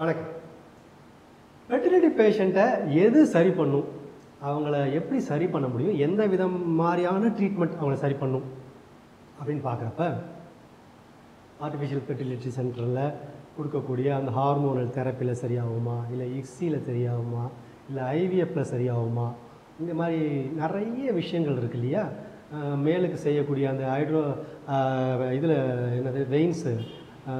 வணக்கம். ஃபெர்டிலிட்டி பேஷண்ட்டை எது சரி பண்ணும், அவங்கள எப்படி சரி பண்ண முடியும், எந்த விதம் மாதிரியான ட்ரீட்மெண்ட் அவங்கள சரி பண்ணும் அப்படின்னு பார்க்குறப்ப, ஆர்டிஃபிஷியல் ஃபெர்டிலிட்டி சென்டரில் கொடுக்கக்கூடிய அந்த ஹார்மோனல் தெரப்பியில் சரியாகுமா, இல்லை இக்ஸியில் சரியாகுமா, இல்லை ஐவிஎஃப்பில் சரியாகுமா, இந்த மாதிரி நிறைய விஷயங்கள் இருக்குது இல்லையா. மேலுக்கு செய்யக்கூடிய அந்த இதில் என்னது வெயின்ஸு,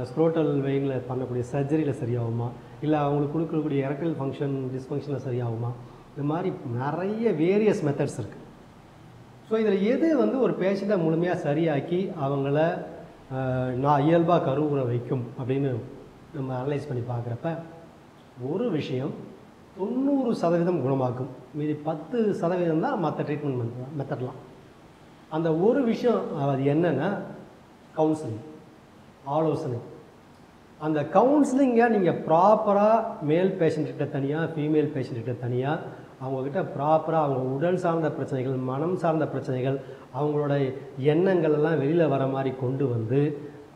ஸ்க்ரோட்டல் வெயினில் பண்ணக்கூடிய சர்ஜரியில் சரியாகுமா, இல்லை அவங்களுக்கு கொடுக்கக்கூடிய எரக்டைல் ஃபங்க்ஷன் டிஸ்ஃபங்க்ஷனில் சரியாகுமா, இந்த மாதிரி நிறைய வேரியஸ் மெத்தட்ஸ் இருக்குது. ஸோ இதில் எது ஒரு பேஷண்ட்டை முழுமையாக சரியாக்கி அவங்கள நான் இயல்பாக கருவுற வைக்கும் அப்படின்னு நம்ம அனலைஸ் பண்ணி பார்க்குறப்ப, ஒரு விஷயம் 90% குணமாக்கும், மீதி 10% தான் மற்ற ட்ரீட்மெண்ட் மெத்தட்லாம். அந்த ஒரு விஷயம் அது என்னென்னா கவுன்சிலிங், ஆலோசனை. அந்த கவுன்சிலிங்கை நீங்கள் ப்ராப்பராக மேல் பேஷண்ட்கிட்ட தனியாக, ஃபீமேல் பேஷண்ட்கிட்ட தனியாக, அவங்கக்கிட்ட ப்ராப்பராக அவங்க உடல் சார்ந்த பிரச்சனைகள், மனம் சார்ந்த பிரச்சனைகள், அவங்களோட எண்ணங்கள் எல்லாம் வெளியில் வர மாதிரி கொண்டு வந்து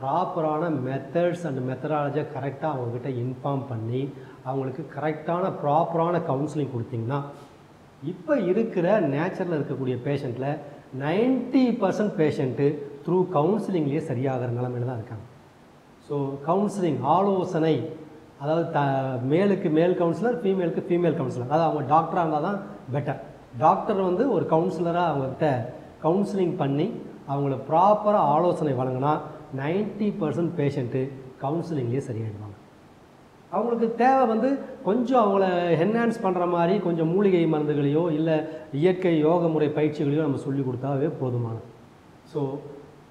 ப்ராப்பரான மெத்தட்ஸ் அண்ட் மெத்தடாலஜியை கரெக்டாக அவங்கக்கிட்ட இன்ஃபார்ம் பண்ணி அவங்களுக்கு கரெக்டான ப்ராப்பரான கவுன்சிலிங் கொடுத்திங்கன்னா, இப்போ இருக்கிற நேச்சரில் இருக்கக்கூடிய பேஷண்ட்டில் 90% பேஷண்ட்டு த்ரூ கவுன்சிலிங்லேயே சரியாகிற நிலைமையில தான் இருக்காங்க. ஸோ கவுன்சிலிங், ஆலோசனை, அதாவது மேலுக்கு மேல் கவுன்சிலர், ஃபீமேலுக்கு ஃபீமேல் கவுன்சிலர், அதாவது அவங்க டாக்டராக இருந்தால் தான் பெட்டர். டாக்டர் ஒரு கவுன்சிலராக அவங்கக்கிட்ட கவுன்சிலிங் பண்ணி அவங்கள ப்ராப்பராக ஆலோசனை வழங்கினா 90% பேஷண்ட்டு கவுன்சிலிங்லேயே சரியாயிடுவாங்க. அவங்களுக்கு தேவை கொஞ்சம் அவங்கள என்ஹான்ஸ் பண்ணுற மாதிரி கொஞ்சம் மூலிகை மருந்துகளையோ இல்லை இயற்கை யோக முறை பயிற்சிகளையோ நம்ம சொல்லி கொடுத்தாவே போதுமானது. ஸோ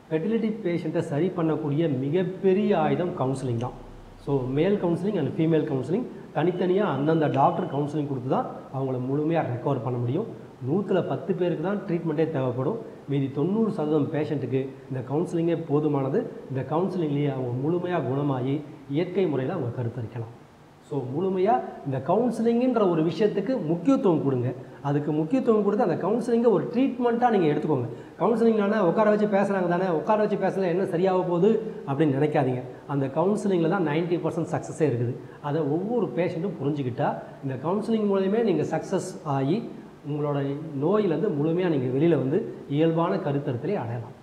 ஃபெர்டிலிட்டி பேஷண்ட்டை சரி பண்ணக்கூடிய மிகப்பெரிய ஆயுதம் கவுன்சிலிங் தான். So male counselling and female counselling தனித்தனியாக அந்தந்த டாக்டர் கவுன்சிலிங் கொடுத்து தான் அவங்கள முழுமையாக ரெக்கவர் பண்ண முடியும். 100 பேருக்கு தான் ட்ரீட்மெண்ட்டே தேவைப்படும். மீதி 90% பேஷண்ட்டுக்கு இந்த கவுன்சிலிங்கே போதுமானது. இந்த கவுன்சிலிங்லேயே அவங்க முழுமையாக குணமாகி இயற்கை முறையில் அவங்க கருத்தரிக்கலாம். ஸோ முழுமையாக இந்த கவுன்சிலிங்கிற ஒரு விஷயத்துக்கு முக்கியத்துவம் கொடுங்க. அதுக்கு முக்கியத்துவம் கொடுத்து அந்த கவுன்சிலிங்கை ஒரு ட்ரீட்மெண்ட்டாக நீங்கள் எடுத்துக்கோங்க. கவுன்சிலிங்னா உட்கார வச்சு பேசுகிறாங்க தானே, உட்கார வச்சு பேசல என்ன சரியாக போகுது அப்படின்னு நினைக்காதீங்க. அந்த கவுன்சிலிங்கில் தான் 90% சக்ஸஸே இருக்குது. அதை ஒவ்வொரு பேஷண்ட்டும் புரிஞ்சுக்கிட்டால் இந்த கவுன்சிலிங் மூலமே நீங்கள் சக்ஸஸ் ஆகி உங்களோட நோயிலேருந்து முழுமையாக நீங்கள் வெளியில் இயல்பான கருத்தரித்தலை அடையலாம்.